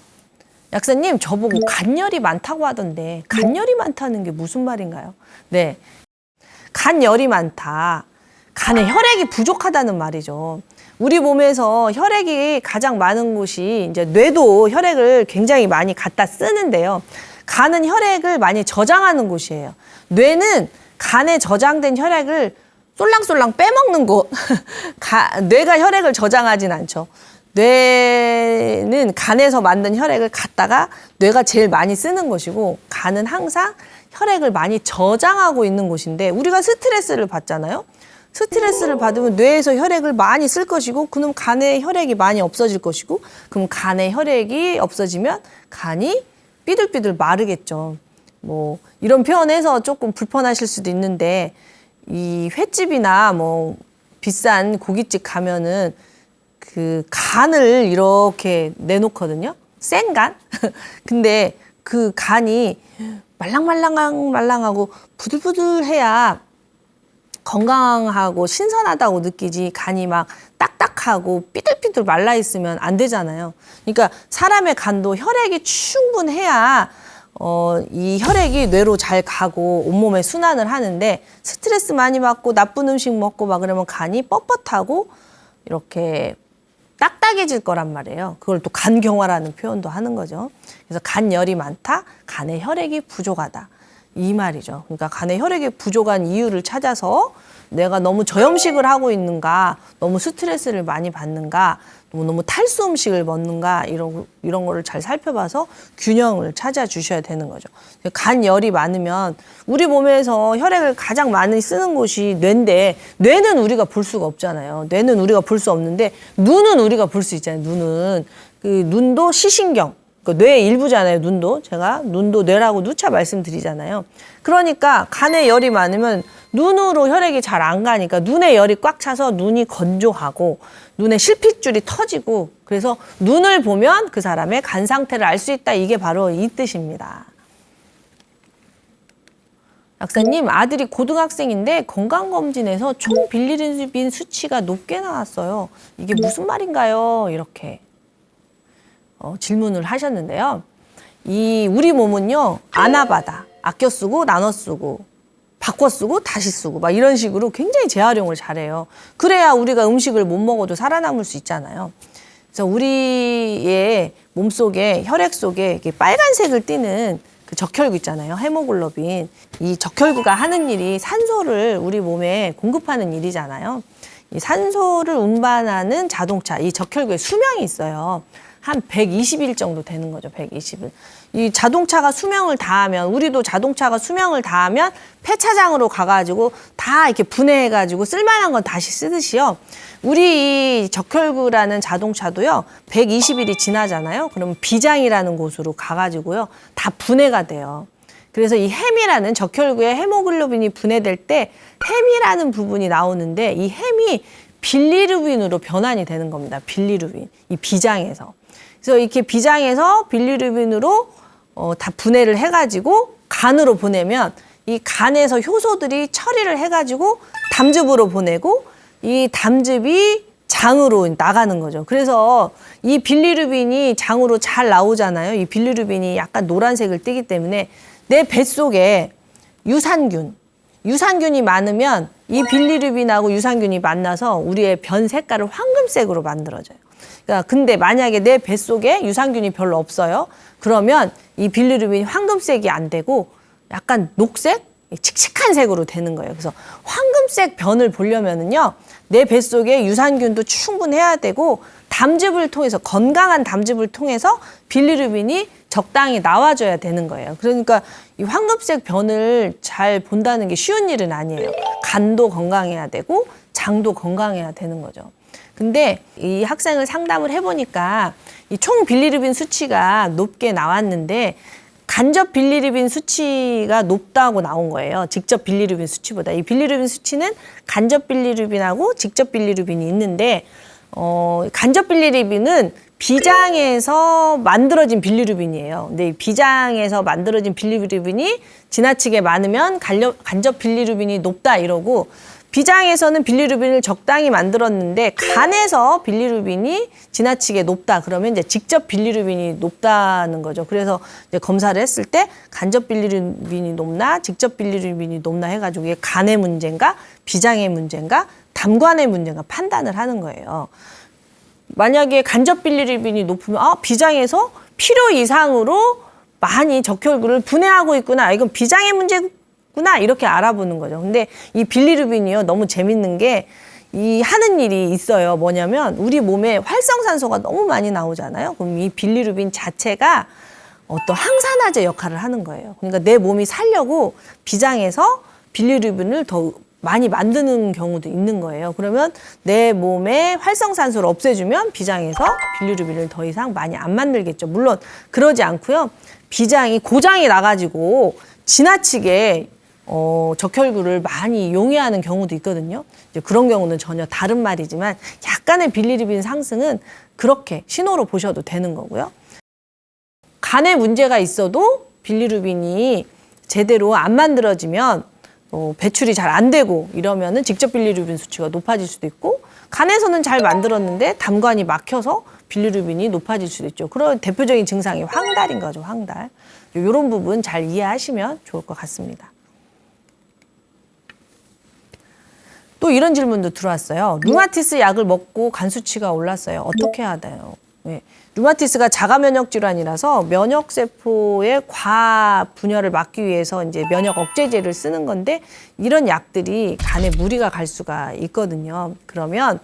약사님, 저보고 간열이 많다고 하던데 간열이 많다는 게 무슨 말인가요? 네, 간열이 많다. 간에 혈액이 부족하다는 말이죠. 우리 몸에서 혈액이 가장 많은 곳이 이제 뇌도 혈액을 굉장히 많이 갖다 쓰는데요. 간은 혈액을 많이 저장하는 곳이에요. 뇌는 간에 저장된 혈액을 쏠랑쏠랑 빼먹는 곳. 뇌가 혈액을 저장하진 않죠. 뇌는 간에서 만든 혈액을 갖다가 뇌가 제일 많이 쓰는 것이고 간은 항상 혈액을 많이 저장하고 있는 곳인데 우리가 스트레스를 받잖아요. 스트레스를 받으면 뇌에서 혈액을 많이 쓸 것이고 그럼 간에 혈액이 많이 없어질 것이고 그럼 간에 혈액이 없어지면 간이 삐들삐들 마르겠죠. 이런 표현에서 조금 불편하실 수도 있는데 이 횟집이나 비싼 고깃집 가면은 그 간을 이렇게 내놓거든요. 생간. 근데 그 간이 말랑하고 부들부들해야 건강하고 신선하다고 느끼지 간이 막 딱딱하고 삐들삐들 말라 있으면 안 되잖아요. 그러니까 사람의 간도 혈액이 충분해야 이 혈액이 뇌로 잘 가고 온몸에 순환을 하는데 스트레스 많이 받고 나쁜 음식 먹고 막 그러면 간이 뻣뻣하고 이렇게 딱딱해질 거란 말이에요. 그걸 또 간경화라는 표현도 하는 거죠. 그래서 간열이 많다, 간에 혈액이 부족하다. 이 말이죠. 그러니까 간에 혈액이 부족한 이유를 찾아서 내가 너무 저염식을 하고 있는가, 너무 스트레스를 많이 받는가, 너무 탈수 음식을 먹는가 이런 거를 잘 살펴봐서 균형을 찾아주셔야 되는 거죠. 간열이 많으면 우리 몸에서 혈액을 가장 많이 쓰는 곳이 뇌인데 뇌는 우리가 볼 수가 없잖아요. 뇌는 우리가 볼 수 없는데 눈은 우리가 볼 수 있잖아요. 눈도 시신경. 뇌의 일부잖아요, 눈도. 제가 눈도 뇌라고 누차 말씀드리잖아요. 그러니까 간에 열이 많으면 눈으로 혈액이 잘 안 가니까 눈에 열이 꽉 차서 눈이 건조하고 눈에 실핏줄이 터지고 그래서 눈을 보면 그 사람의 간 상태를 알 수 있다. 이게 바로 이 뜻입니다. 약사님, 아들이 고등학생인데 건강검진에서 총 빌리루빈 수치가 높게 나왔어요. 이게 무슨 말인가요? 이렇게 질문을 하셨는데요. 우리 몸은요, 아나바다, 아껴 쓰고 나눠 쓰고 바꿔 쓰고 다시 쓰고 막 이런 식으로 굉장히 재활용을 잘해요. 그래야 우리가 음식을 못 먹어도 살아남을 수 있잖아요. 그래서 우리의 몸속에 혈액 속에 이렇게 빨간색을 띠는 그 적혈구 있잖아요. 헤모글로빈. 이 적혈구가 하는 일이 산소를 우리 몸에 공급하는 일이잖아요. 이 산소를 운반하는 자동차, 이 적혈구에 수명이 있어요. 한 120일 정도 되는 거죠. 120일. 이 자동차가 수명을 다하면, 우리도 자동차가 수명을 다하면 폐차장으로 가가지고 다 이렇게 분해해가지고 쓸만한 건 다시 쓰듯이요. 우리 이 적혈구라는 자동차도요, 120일이 지나잖아요. 그러면 비장이라는 곳으로 가가지고요, 다 분해가 돼요. 그래서 이 햄이라는 적혈구에 헤모글로빈이 분해될 때 햄이라는 부분이 나오는데, 이 햄이 빌리루빈으로 변환이 되는 겁니다. 빌리루빈. 이 비장에서. 그래서 이렇게 비장에서 빌리루빈으로 다 분해를 해가지고 간으로 보내면, 이 간에서 효소들이 처리를 해가지고 담즙으로 보내고, 이 담즙이 장으로 나가는 거죠. 그래서 이 빌리루빈이 장으로 잘 나오잖아요. 이 빌리루빈이 약간 노란색을 띠기 때문에 내 뱃속에 유산균이 많으면 이 빌리루빈하고 유산균이 만나서 우리의 변 색깔을 황금색으로 만들어져요. 그러니까 근데 만약에 내 뱃속에 유산균이 별로 없어요. 그러면 이 빌리루빈이 황금색이 안 되고 약간 녹색? 칙칙한 색으로 되는 거예요. 그래서 황금색 변을 보려면은요, 내 뱃속에 유산균도 충분해야 되고, 담즙을 통해서, 건강한 담즙을 통해서 빌리루빈이 적당히 나와줘야 되는 거예요. 그러니까 이 황금색 변을 잘 본다는 게 쉬운 일은 아니에요. 간도 건강해야 되고, 장도 건강해야 되는 거죠. 근데 이 학생을 상담을 해보니까 이 총 빌리루빈 수치가 높게 나왔는데, 간접 빌리루빈 수치가 높다고 나온 거예요. 직접 빌리루빈 수치보다. 이 빌리루빈 수치는 간접 빌리루빈하고 직접 빌리루빈이 있는데, 간접 빌리루빈은 비장에서 만들어진 빌리루빈이에요. 근데 이 비장에서 만들어진 빌리루빈이 지나치게 많으면 간접 빌리루빈이 높다 이러고, 비장에서는 빌리루빈을 적당히 만들었는데 간에서 빌리루빈이 지나치게 높다 그러면 이제 직접 빌리루빈이 높다는 거죠. 그래서 이제 검사를 했을 때 간접 빌리루빈이 높나 직접 빌리루빈이 높나 해가지고 이게 간의 문제인가 비장의 문제인가 담관의 문제인가 판단을 하는 거예요. 만약에 간접 빌리루빈이 높으면 비장에서 필요 이상으로 많이 적혈구를 분해하고 있구나. 이건 비장의 문제구나. 이렇게 알아보는 거죠. 근데 이 빌리루빈이요, 너무 재밌는 게 이 하는 일이 있어요. 뭐냐면 우리 몸에 활성산소가 너무 많이 나오잖아요. 그럼 이 빌리루빈 자체가 어떤 항산화제 역할을 하는 거예요. 그러니까 내 몸이 살려고 비장에서 빌리루빈을 더 많이 만드는 경우도 있는 거예요. 그러면 내 몸에 활성산소를 없애주면 비장에서 빌리루빈을 더 이상 많이 안 만들겠죠. 물론 그러지 않고요. 비장이 고장이 나가지고 지나치게 적혈구를 많이 용해하는 경우도 있거든요. 이제 그런 경우는 전혀 다른 말이지만 약간의 빌리루빈 상승은 그렇게 신호로 보셔도 되는 거고요. 간에 문제가 있어도 빌리루빈이 제대로 안 만들어지면 배출이 잘 안 되고 이러면은 직접 빌리루빈 수치가 높아질 수도 있고, 간에서는 잘 만들었는데 담관이 막혀서 빌리루빈이 높아질 수도 있죠. 그런 대표적인 증상이 황달인 거죠, 황달. 이런 부분 잘 이해하시면 좋을 것 같습니다. 또 이런 질문도 들어왔어요. 류마티스 약을 먹고 간 수치가 올랐어요. 어떻게 해야 돼요? 네. 류마티스가 자가 면역 질환이라서 면역 세포의 과분열을 막기 위해서 이제 면역 억제제를 쓰는 건데, 이런 약들이 간에 무리가 갈 수가 있거든요. 그러면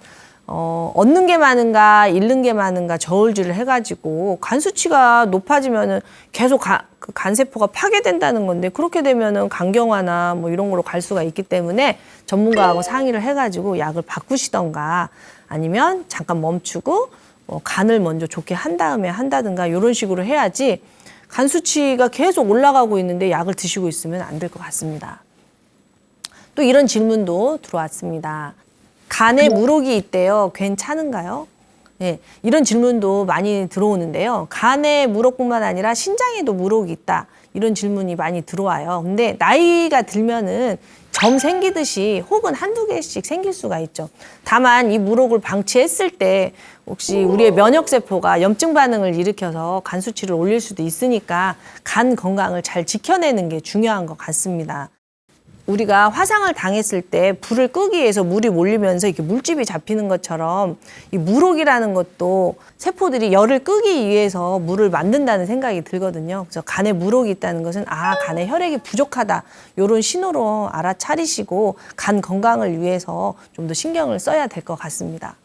얻는 게 많은가 잃는 게 많은가 저울질을 해가지고 간 수치가 높아지면은 계속 그 간세포가 파괴된다는 건데, 그렇게 되면은 간경화나 뭐 이런 걸로 갈 수가 있기 때문에 전문가하고 상의를 해가지고 약을 바꾸시던가 아니면 잠깐 멈추고 간을 먼저 좋게 한 다음에 한다든가 이런 식으로 해야지, 간 수치가 계속 올라가고 있는데 약을 드시고 있으면 안 될 것 같습니다. 또 이런 질문도 들어왔습니다. 간에 물혹이 있대요. 괜찮은가요? 네, 이런 질문도 많이 들어오는데요. 간에 물혹뿐만 아니라 신장에도 물혹이 있다. 이런 질문이 많이 들어와요. 근데 나이가 들면은 점 생기듯이 혹은 한두 개씩 생길 수가 있죠. 다만 이 물혹을 방치했을 때 혹시 우리의 면역세포가 염증 반응을 일으켜서 간 수치를 올릴 수도 있으니까 간 건강을 잘 지켜내는 게 중요한 것 같습니다. 우리가 화상을 당했을 때 불을 끄기 위해서 물이 몰리면서 이렇게 물집이 잡히는 것처럼 이 물혹이라는 것도 세포들이 열을 끄기 위해서 물을 만든다는 생각이 들거든요. 그래서 간에 물혹이 있다는 것은 간에 혈액이 부족하다. 이런 신호로 알아차리시고 간 건강을 위해서 좀 더 신경을 써야 될 것 같습니다.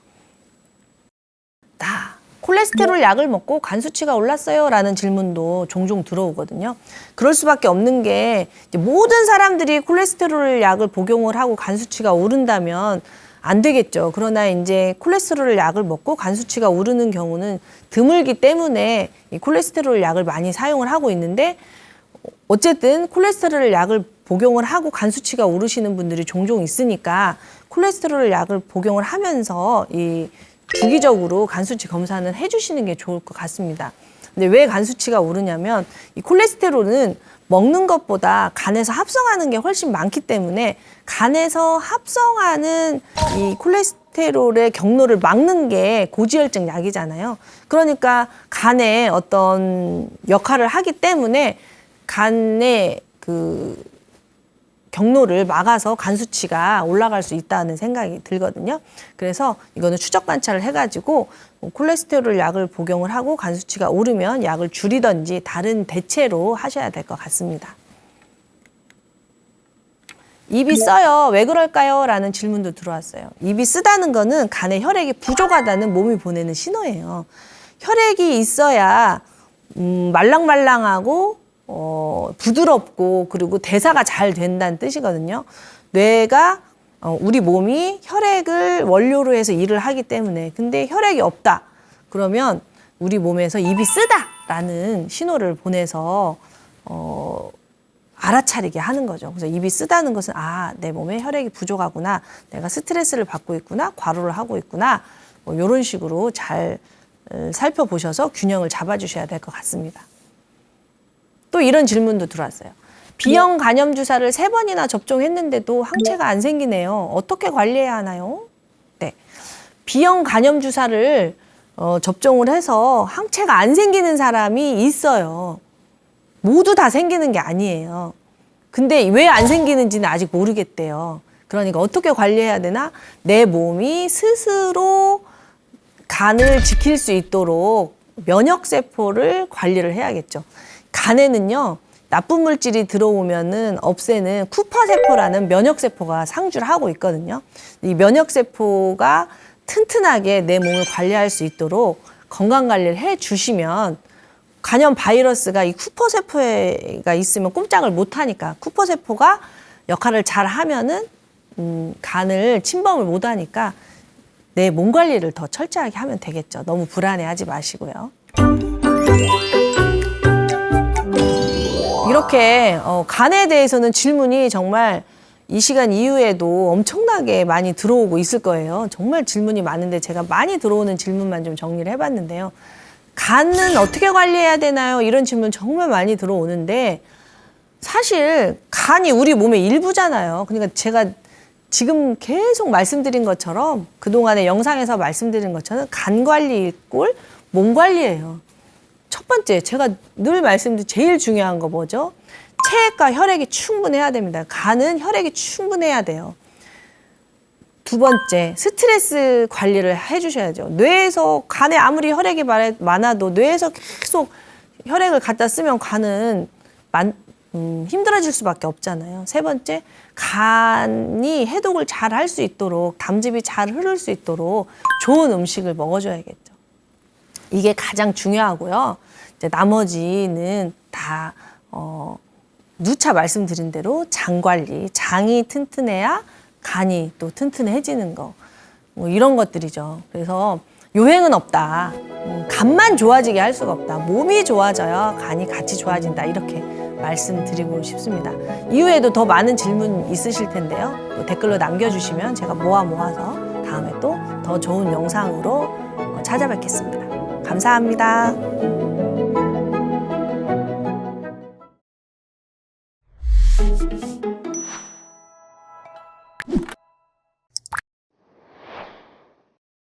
콜레스테롤 약을 먹고 간 수치가 올랐어요? 라는 질문도 종종 들어오거든요. 그럴 수밖에 없는 게 모든 사람들이 콜레스테롤 약을 복용을 하고 간 수치가 오른다면 안 되겠죠. 그러나 이제 콜레스테롤 약을 먹고 간 수치가 오르는 경우는 드물기 때문에 이 콜레스테롤 약을 많이 사용을 하고 있는데 어쨌든 콜레스테롤 약을 복용을 하고 간 수치가 오르시는 분들이 종종 있으니까 콜레스테롤 약을 복용을 하면서 이 주기적으로 간 수치 검사는 해주시는 게 좋을 것 같습니다. 근데 왜 간 수치가 오르냐면 이 콜레스테롤은 먹는 것보다 간에서 합성하는 게 훨씬 많기 때문에 간에서 합성하는 이 콜레스테롤의 경로를 막는 게 고지혈증 약이잖아요. 그러니까 간에 어떤 역할을 하기 때문에 간의 그 경로를 막아서 간 수치가 올라갈 수 있다는 생각이 들거든요. 그래서 이거는 추적 관찰을 해가지고 콜레스테롤 약을 복용을 하고 간 수치가 오르면 약을 줄이든지 다른 대체로 하셔야 될 것 같습니다. 입이 써요. 왜 그럴까요? 라는 질문도 들어왔어요. 입이 쓰다는 거는 간에 혈액이 부족하다는 몸이 보내는 신호예요. 혈액이 있어야 말랑말랑하고 부드럽고 그리고 대사가 잘 된다는 뜻이거든요. 뇌가 우리 몸이 혈액을 원료로 해서 일을 하기 때문에 근데 혈액이 없다. 그러면 우리 몸에서 입이 쓰다라는 신호를 보내서 알아차리게 하는 거죠. 그래서 입이 쓰다는 것은 내 몸에 혈액이 부족하구나. 내가 스트레스를 받고 있구나. 과로를 하고 있구나. 이런 식으로 잘 살펴보셔서 균형을 잡아주셔야 될 것 같습니다. 또 이런 질문도 들어왔어요. B형 간염 주사를 3번이나 접종했는데도 항체가 안 생기네요. 어떻게 관리해야 하나요? 네, B형 간염 주사를 접종을 해서 항체가 안 생기는 사람이 있어요. 모두 다 생기는 게 아니에요. 근데 왜 안 생기는지는 아직 모르겠대요. 그러니까 어떻게 관리해야 되나? 내 몸이 스스로 간을 지킬 수 있도록 면역세포를 관리를 해야겠죠. 간에는요, 나쁜 물질이 들어오면은 없애는 쿠퍼세포라는 면역세포가 상주를 하고 있거든요. 이 면역세포가 튼튼하게 내 몸을 관리할 수 있도록 건강관리를 해 주시면 간염 바이러스가 이 쿠퍼세포가 있으면 꼼짝을 못하니까 쿠퍼세포가 역할을 잘 하면은 간을 침범을 못하니까 내 몸 관리를 더 철저하게 하면 되겠죠. 너무 불안해하지 마시고요. 이렇게 간에 대해서는 질문이 정말 이 시간 이후에도 엄청나게 많이 들어오고 있을 거예요. 정말 질문이 많은데 제가 많이 들어오는 질문만 좀 정리를 해봤는데요. 간은 어떻게 관리해야 되나요? 이런 질문 정말 많이 들어오는데 사실 간이 우리 몸의 일부잖아요. 그러니까 제가 지금 계속 말씀드린 것처럼 그동안의 영상에서 말씀드린 것처럼 간 관리 꼴 몸 관리예요. 첫 번째, 제가 늘 말씀드린 제일 중요한 거 뭐죠? 체액과 혈액이 충분해야 됩니다. 간은 혈액이 충분해야 돼요. 두 번째, 스트레스 관리를 해주셔야죠. 뇌에서, 간에 아무리 혈액이 많아도 뇌에서 계속 혈액을 갖다 쓰면 간은 힘들어질 수밖에 없잖아요. 세 번째, 간이 해독을 잘 할 수 있도록, 담즙이 잘 흐를 수 있도록 좋은 음식을 먹어줘야겠죠. 이게 가장 중요하고요. 이제 나머지는 다 누차 말씀드린 대로 장 관리, 장이 튼튼해야 간이 또 튼튼해지는 거, 이런 것들이죠. 그래서 요행은 없다. 간만 좋아지게 할 수가 없다. 몸이 좋아져야 간이 같이 좋아진다. 이렇게 말씀드리고 싶습니다. 이후에도 더 많은 질문 있으실 텐데요. 또 댓글로 남겨주시면 제가 모아서 다음에 또 더 좋은 영상으로 찾아뵙겠습니다. 감사합니다.